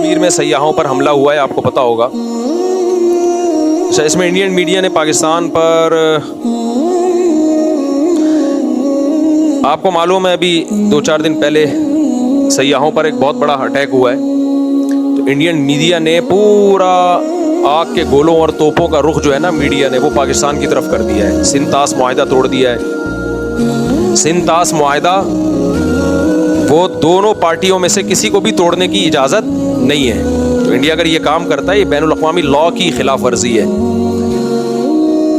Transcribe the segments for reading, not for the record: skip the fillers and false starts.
کشمیر میں سیاحوں پر حملہ ہوا ہے، آپ کو پتہ ہوگا. اچھا، اس میں انڈین میڈیا نے پاکستان پر، آپ کو معلوم ہے ابھی 2-4 دن پہلے سیاحوں پر ایک بہت بڑا اٹیک ہوا ہے، تو انڈین میڈیا نے پورا آگ کے گولوں اور توپوں کا رخ جو ہے نا میڈیا نے وہ پاکستان کی طرف کر دیا ہے. سنتاس معاہدہ توڑ دیا ہے. سنتاس معاہدہ وہ دونوں پارٹیوں میں سے کسی کو بھی توڑنے کی اجازت نہیں ہے. تو انڈیا اگر یہ کام کرتا ہے یہ بین الاقوامی لاء کی خلاف ورزی ہے.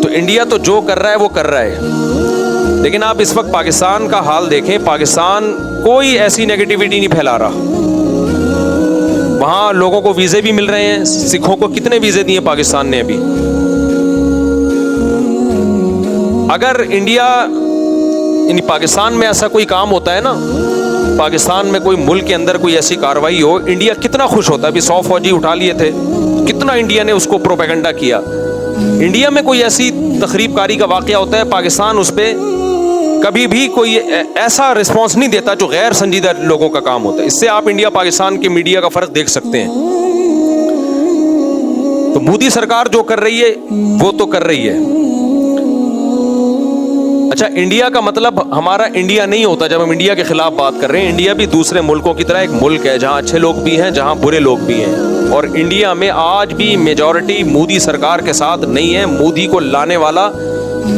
تو انڈیا تو جو کر رہا ہے وہ کر رہا ہے، لیکن آپ اس وقت پاکستان کا حال دیکھیں. پاکستان کوئی ایسی نیگیٹیوٹی نہیں پھیلا رہا. وہاں لوگوں کو ویزے بھی مل رہے ہیں. سکھوں کو کتنے ویزے دیے پاکستان نے ابھی. اگر انڈیا یعنی پاکستان میں ایسا کوئی کام ہوتا ہے نا، پاکستان میں کوئی ملک کے اندر کوئی ایسی کاروائی ہو، انڈیا کتنا خوش ہوتا ہے. ابھی 100 فوجی اٹھا لیے تھے، کتنا انڈیا نے اس کو پروپیگنڈا کیا. انڈیا میں کوئی ایسی تخریب کاری کا واقعہ ہوتا ہے، پاکستان اس پہ کبھی بھی کوئی ایسا رسپانس نہیں دیتا جو غیر سنجیدہ لوگوں کا کام ہوتا ہے. اس سے آپ انڈیا پاکستان کے میڈیا کا فرق دیکھ سکتے ہیں. تو مودی سرکار جو کر رہی ہے وہ تو کر رہی ہے. اچھا، انڈیا کا مطلب ہمارا انڈیا نہیں ہوتا جب ہم انڈیا کے خلاف بات کر رہے ہیں. انڈیا بھی دوسرے ملکوں کی طرح ایک ملک ہے جہاں اچھے لوگ بھی ہیں، جہاں برے لوگ بھی ہیں. اور انڈیا میں آج بھی میجورٹی مودی سرکار کے ساتھ نہیں ہے. مودی کو لانے والا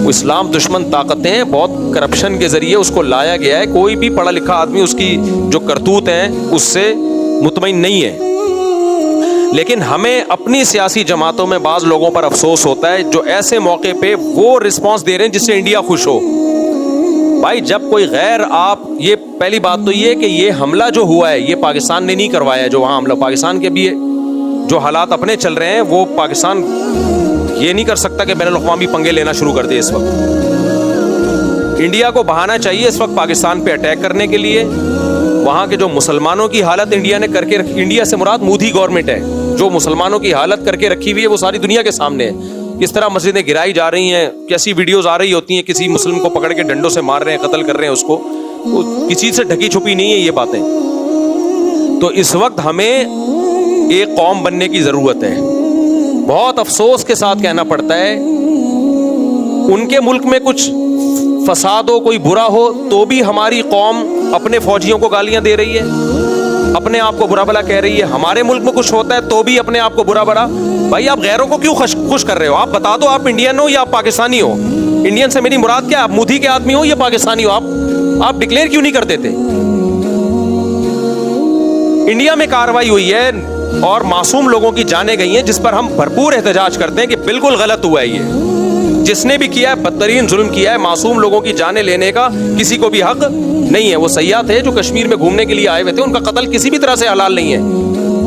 اسلام دشمن طاقتیں ہیں، بہت کرپشن کے ذریعے اس کو لایا گیا ہے. کوئی بھی پڑھا لکھا آدمی اس کی جو کرتوت ہیں اس سے مطمئن نہیں ہے. لیکن ہمیں اپنی سیاسی جماعتوں میں بعض لوگوں پر افسوس ہوتا ہے جو ایسے موقع پہ وہ رسپانس دے رہے ہیں جس سے انڈیا خوش ہو. بھائی جب کوئی غیر، آپ یہ پہلی بات تو یہ کہ یہ حملہ جو ہوا ہے یہ پاکستان نے نہیں کروایا. جو وہاں حملہ پاکستان کے بھی ہے، جو حالات اپنے چل رہے ہیں وہ پاکستان یہ نہیں کر سکتا کہ بین الاقوامی پنگے لینا شروع کر دے. اس وقت انڈیا کو بہانا چاہیے اس وقت پاکستان پہ اٹیک کرنے کے لیے. وہاں کے جو مسلمانوں کی حالت انڈیا نے کر کے رکھی، انڈیا سے مراد مودی گورنمنٹ ہے، جو مسلمانوں کی حالت کر کے رکھی ہوئی ہے وہ ساری دنیا کے سامنے ہے. کس طرح مسجدیں گرائی جا رہی ہیں، کیسی ویڈیوز آ رہی ہوتی ہیں، کسی مسلم کو پکڑ کے ڈنڈوں سے مار رہے ہیں، قتل کر رہے ہیں اس کو. کسی سے ڈھکی چھپی نہیں ہے یہ باتیں. تو اس وقت ہمیں ایک قوم بننے کی ضرورت ہے. بہت افسوس کے ساتھ کہنا پڑتا ہے ان کے ملک میں کچھ فساد ہو، کوئی برا ہو تو بھی ہماری قوم اپنے فوجیوں کو گالیاں دے رہی ہے، اپنے آپ کو برا بھلا کہہ رہی ہے. ہمارے ملک میں کچھ ہوتا ہے تو بھی اپنے آپ کو برا بھلا. بھائی آپ غیروں کو کیوں خوش کر رہے ہو؟ آپ بتا دو آپ انڈین ہو یا آپ پاکستانی ہو. انڈین سے میری مراد کیا؟ آپ مودی کے آدمی ہو یا پاکستانی ہو؟ آپ ڈکلیئر کیوں نہیں کرتے تھے؟ انڈیا میں کاروائی ہوئی ہے اور معصوم لوگوں کی جانیں گئی ہیں جس پر ہم بھرپور احتجاج کرتے ہیں کہ بالکل غلط ہوا ہے. یہ جس نے بھی کیا ہے بدترین ظلم کیا ہے. معصوم لوگوں کی جانیں لینے کا کسی کو بھی حق نہیں ہے. وہ سیاح تھے جو کشمیر میں گھومنے کے لیے آئے ہوئے تھے، ان کا قتل کسی بھی طرح سے حلال نہیں ہے.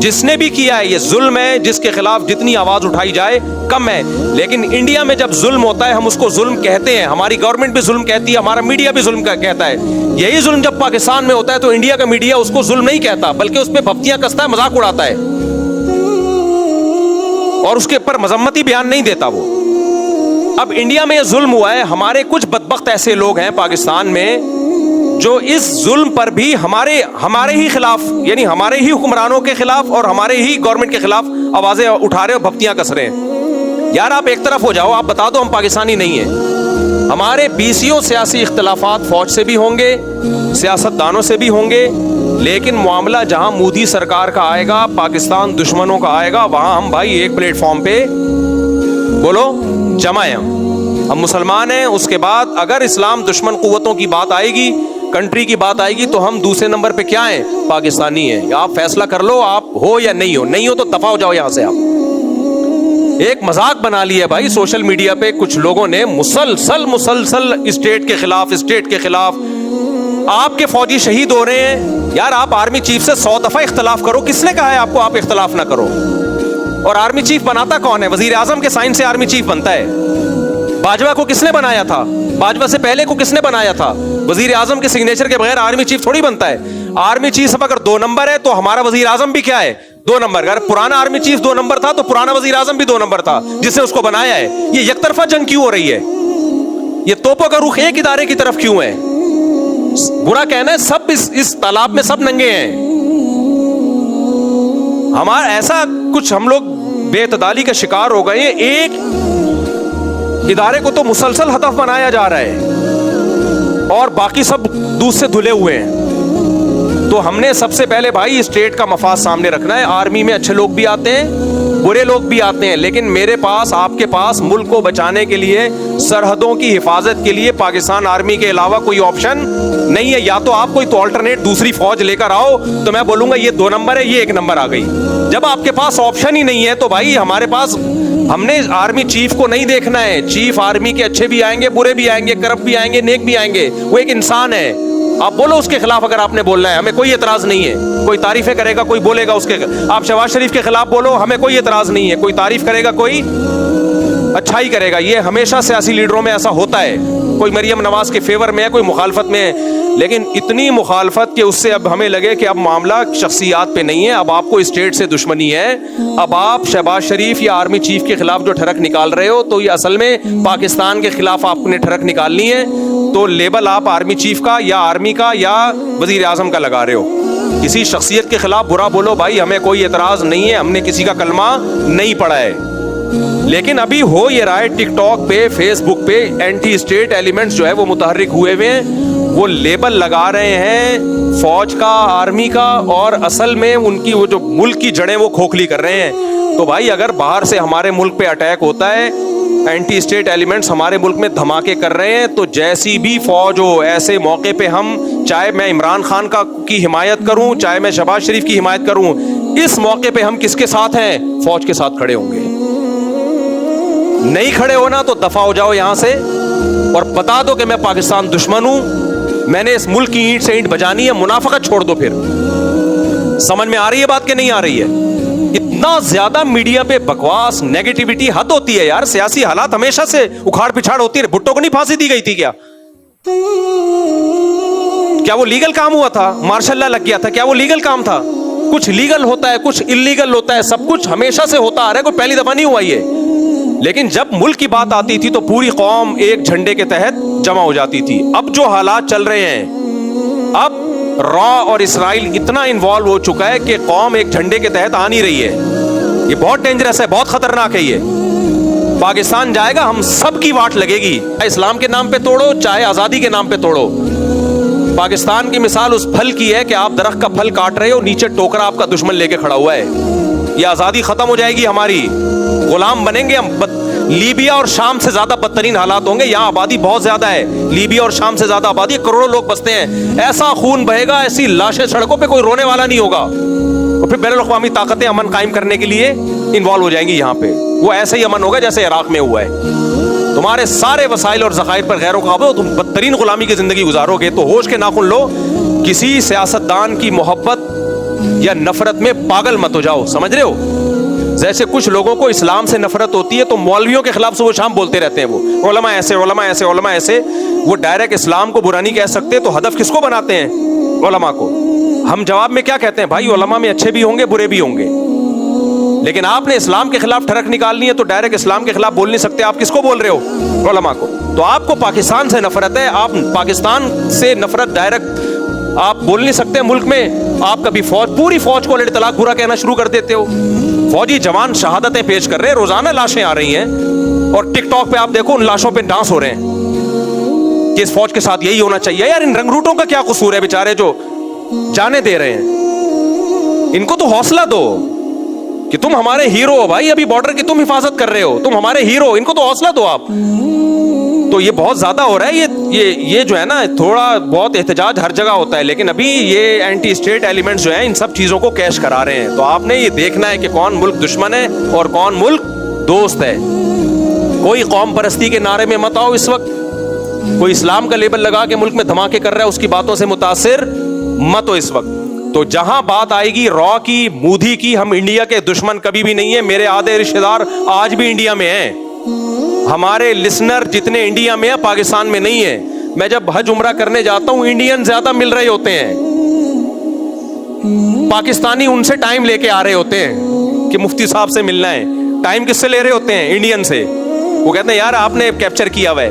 جس نے بھی کیا ہے یہ ظلم ہے، جس کے خلاف جتنی آواز اٹھائی جائے کم ہے. لیکن انڈیا میں جب ظلم ہوتا ہے ہم اس کو ظلم کہتے ہیں. ہماری گورنمنٹ بھی ظلم کہتی ہے، ہمارا میڈیا بھی ظلم کہتا ہے. یہی ظلم جب پاکستان میں ہوتا ہے تو انڈیا کا میڈیا اس کو ظلم نہیں کہتا بلکہ اس پہ بھپتیاں کستا ہے، مذاق اڑاتا ہے اور اس کے اوپر مذمتی بیان نہیں دیتا وہ. اب انڈیا میں یہ ظلم ہوا ہے. ہمارے کچھ بدبخت ایسے لوگ ہیں پاکستان میں جو اس ظلم پر بھی ہمارے ہی خلاف، یعنی ہمارے ہی حکمرانوں کے خلاف اور ہمارے ہی گورنمنٹ کے خلاف آوازیں اٹھا رہے اور بھپتیاں کس رہے ہیں. یار آپ ایک طرف ہو جاؤ، آپ بتا دو ہم پاکستانی نہیں ہیں. ہمارے بیسیوں سیاسی اختلافات فوج سے بھی ہوں گے، سیاست دانوں سے بھی ہوں گے، لیکن معاملہ جہاں مودی سرکار کا آئے گا، پاکستان دشمنوں کا آئے گا، وہاں ہم بھائی ایک پلیٹ فارم پہ بولو جمع ہیں. ہم مسلمان ہیں. اس کے بعد اگر اسلام دشمن قوتوں کی بات آئے گی، کنٹری کی بات آئے گی تو ہم دوسرے نمبر پہ کیا ہیں؟ پاکستانی ہیں. آپ فیصلہ کر لو آپ ہو یا نہیں ہو. نہیں ہو تو دفع ہو جاؤ یہاں سے. آپ ایک مذاق بنا لیا بھائی سوشل میڈیا پہ کچھ لوگوں نے مسلسل اسٹیٹ کے خلاف. آپ کے فوجی شہید ہو رہے ہیں. یار آپ آرمی چیف سے 100 دفعہ اختلاف کرو. کس نے کہا ہے آپ کو آپ اختلاف نہ کرو؟ اور آرمی چیف بناتا کون ہے؟ وزیر اعظم کے سائن سے آرمی چیف بنتا ہے. باجوہ کو کس نے بنایا تھا؟ باجوہ سے پہلے کو کس نے بنایا تھا؟ وزیر اعظم کے سگنیچر کے بغیر آرمی چیف تھوڑی بنتا ہے. آرمی چیف اگر 2 نمبر ہے تو ہمارا وزیر اعظم بھی کیا ہے؟ 2 نمبر. اگر پرانا آرمی چیف 2 نمبر تھا تو پرانا وزیر اعظم بھی 2 نمبر تھا جس نے اس کو بنایا ہے. یہ یک طرفہ جنگ کیوں ہو رہی ہے؟ یہ توپوں کا رخ ایک ادارے کی طرف کیوں ہے؟ برا کہنا ہے سب اس تالاب میں سب ننگے ہیں. ہمارا ایسا کچھ ہم لوگ بے اعتدالی کا شکار ہو گئے ہیں. ایک ادارے کو تو مسلسل ہدف بنایا جا رہا ہے اور باقی سب دودھ سے دھلے ہوئے ہیں. تو ہم نے سب سے پہلے بھائی اسٹیٹ کا مفاد سامنے رکھنا ہے. آرمی میں اچھے لوگ بھی آتے ہیں, برے لوگ بھی آتے ہیں, لیکن میرے پاس, آپ کے پاس ملک کو بچانے کے لیے, سرحدوں کی حفاظت کے لیے پاکستان آرمی کے علاوہ کوئی آپشن نہیں ہے. یا تو آپ کوئی تو آلٹرنیٹ دوسری فوج لے کر آؤ تو میں بولوں گا یہ 2 نمبر ہے, یہ 1 نمبر آ گئی. جب آپ کے پاس آپشن ہی نہیں ہے تو بھائی ہمارے پاس, ہم نے آرمی چیف کو نہیں دیکھنا ہے. چیف آرمی کے اچھے بھی آئیں گے, برے بھی آئیں گے, کرپٹ بھی آئیں گے, نیک بھی آئیں گے. وہ ایک انسان ہے. آپ بولو اس کے خلاف اگر آپ نے بولنا ہے, ہمیں کوئی اعتراض نہیں ہے. کوئی تعریفیں کرے گا, کوئی بولے گا اس کے. آپ شہباز شریف کے خلاف بولو, ہمیں کوئی اعتراض نہیں ہے. کوئی تعریف کرے گا, کوئی اچھائی کرے گا. یہ ہمیشہ سیاسی لیڈروں میں ایسا ہوتا ہے. کوئی مریم نواز کے فیور میں ہے, کوئی مخالفت میں ہے. لیکن اتنی مخالفت کہ اس سے اب ہمیں لگے کہ اب معاملہ شخصیات پہ نہیں ہے, اب آپ کو اسٹیٹ سے دشمنی ہے. اب آپ شہباز شریف یا آرمی چیف کے خلاف جو ٹھڑک نکال رہے ہو تو یہ اصل میں پاکستان کے خلاف آپ نے ٹھڑک نکالنی ہے. تو لیبل آپ آرمی چیف کا یا آرمی کا یا وزیر اعظم کا لگا رہے ہو. کسی شخصیت کے خلاف برا بولو بھائی, ہمیں کوئی اعتراض نہیں ہے, ہم نے کسی کا کلمہ نہیں پڑھا ہے. لیکن ابھی ہو یہ رہا ہے ٹک ٹاک پہ, فیس بک پہ اینٹی اسٹیٹ ایلیمنٹس جو ہے وہ متحرک ہوئے ہوئے ہیں. وہ لیبل لگا رہے ہیں فوج کا, آرمی کا, اور اصل میں ان کی وہ جو ملک کی جڑیں وہ کھوکھلی کر رہے ہیں. تو بھائی اگر باہر سے ہمارے ملک پہ اٹیک ہوتا ہے, اینٹی اسٹیٹ ایلیمنٹس ہمارے ملک میں دھماکے کر رہے ہیں, تو جیسی بھی فوج ہو ایسے موقع پہ ہم, چاہے میں عمران خان کی حمایت کروں, چاہے میں شہباز شریف کی حمایت کروں, اس موقع پہ ہم کس کے ساتھ ہیں؟ فوج کے ساتھ کھڑے ہوں گے. نہیں کھڑے ہونا تو دفع ہو جاؤ یہاں سے اور بتا دو کہ میں پاکستان دشمن ہوں, میں نے اس ملک کی اینٹ سے اینٹ بجانی ہے. منافقت چھوڑ دو. پھر سمجھ میں آ رہی ہے بات کہ نہیں آ رہی ہے؟ اتنا زیادہ میڈیا پہ بکواس, نیگیٹیوٹی حد ہوتی ہے یار. سیاسی حالات ہمیشہ سے اکھاڑ پچھاڑ ہوتی ہے. بھٹو کو نہیں پھانسی دی گئی تھی کیا وہ لیگل کام ہوا تھا؟ مارشل لا لگ گیا تھا, کیا وہ لیگل کام تھا؟ کچھ لیگل ہوتا ہے, کچھ انلیگل ہوتا ہے, سب کچھ ہمیشہ سے ہوتا آ رہا ہے, کوئی پہلی دفعہ نہیں ہوا یہ. لیکن جب ملک کی بات آتی تھی تو پوری قوم ایک جھنڈے کے تحت جمع ہو جاتی تھی. اب جو حالات چل رہے ہیں, اب را اور اسرائیل اتنا انوالو ہو چکا ہے کہ قوم ایک جھنڈے کے تحت آ نہیں رہی ہے. یہ بہت ڈینجرس ہے, بہت خطرناک ہے. یہ پاکستان جائے گا, ہم سب کی واٹ لگے گی, چاہے اسلام کے نام پہ توڑو, چاہے آزادی کے نام پہ توڑو. پاکستان کی مثال اس پھل کی ہے کہ آپ درخت کا پھل کاٹ رہے ہو, نیچے ٹوکرا آپ کا دشمن لے کے کھڑا ہوا ہے. یہ آزادی ختم ہو جائے گی ہماری, غلام بنیں گے ہم. لیبیا اور شام سے زیادہ بدترین حالات ہوں گے. یہاں آبادی بہت زیادہ ہے, لیبیا اور شام سے زیادہ آبادی, کروڑوں لوگ بستے ہیں. ایسا خون بہے گا, ایسی لاشیں سڑکوں پہ, کوئی رونے والا نہیں ہوگا. اور پھر بین الاقوامی طاقتیں امن قائم کرنے کے لیے انوالو ہو جائیں گی یہاں پہ. وہ ایسے ہی امن ہوگا جیسے عراق میں ہوا ہے. تمہارے سارے وسائل اور ذخائر پر غیروں کا قابو, تم بدترین غلامی کی زندگی گزارو گے. تو ہوش کے ناخن لو, کسی سیاستدان کی محبت یا نفرت میں پاگل مت ہو جاؤ. سمجھ رہے ہو؟ جیسے کچھ لوگوں کو اسلام سے نفرت ہوتی ہے تو مولویوں کے خلاف صبح شام بولتے رہتے ہیں, وہ علماء ایسے, علماء ایسے, علماء ایسے. وہ ڈائریکٹ اسلام کو برا نہیں کہہ سکتے, تو ہدف کس کو بناتے ہیں؟ علماء کو. ہم جواب میں کیا کہتے ہیں؟ بھائی علماء میں اچھے بھی ہوں گے, برے بھی ہوں گے. لیکن آپ نے اسلام کے خلاف ٹھڑک نکالنی ہے تو ڈائریکٹ اسلام کے خلاف بول نہیں سکتے. آپ کس کو بول رہے ہو؟ علماء کو. تو آپ کو پاکستان سے نفرت ہے, آپ پاکستان سے نفرت ڈائریکٹ آپ بول نہیں سکتے. ملک میں آپ کبھی پوری فوج کو طلاق برا کہنا شروع کر دیتے ہو. فوجی جوان شہادتیں پیش کر رہے ہیں, روزانہ لاشیں آ رہی ہیں, اور ٹک ٹاک پہ آپ دیکھو ان لاشوں پہ ڈانس ہو رہے ہیں کہ اس فوج کے ساتھ یہی ہونا چاہیے. یار ان رنگ روٹوں کا کیا قصور ہے بیچارے جو جانے دے رہے ہیں؟ ان کو تو حوصلہ دو کہ تم ہمارے ہیرو ہو بھائی, ابھی بارڈر کی تم حفاظت کر رہے ہو, تم ہمارے ہیرو. ان کو تو حوصلہ دو آپ. تو یہ بہت زیادہ ہو رہا ہے. یہ جو ہے نا, تھوڑا بہت احتجاج ہر جگہ ہوتا ہے, لیکن ابھی یہ اینٹی اسٹیٹ ایلیمنٹس جو ہیں ان سب چیزوں کو کیش کرا رہے ہیں. تو آپ نے یہ دیکھنا ہے کہ کون ملک دشمن ہے اور کون ملک دوست ہے. کوئی قوم پرستی کے نعرے میں مت آؤ اس وقت. کوئی اسلام کا لیبل لگا کے ملک میں دھماکے کر رہا ہے, اس کی باتوں سے متاثر مت ہو اس وقت. تو جہاں بات آئے گی را کی, مودی کی, ہم انڈیا کے دشمن کبھی بھی نہیں ہے. میرے آدھے رشتے دار آج بھی انڈیا میں ہیں. ہمارے لسنر جتنے انڈیا میں ہیں پاکستان میں نہیں ہے. میں جب حج عمرہ کرنے جاتا ہوں انڈین زیادہ مل رہے ہوتے ہیں, پاکستانی ان سے ٹائم لے کے آ رہے ہوتے ہیں کہ مفتی صاحب سے ملنا ہے. ٹائم کس سے لے رہے ہوتے ہیں؟ انڈین سے. وہ کہتے ہیں یار آپ نے کیپچر کیا ہوا ہے.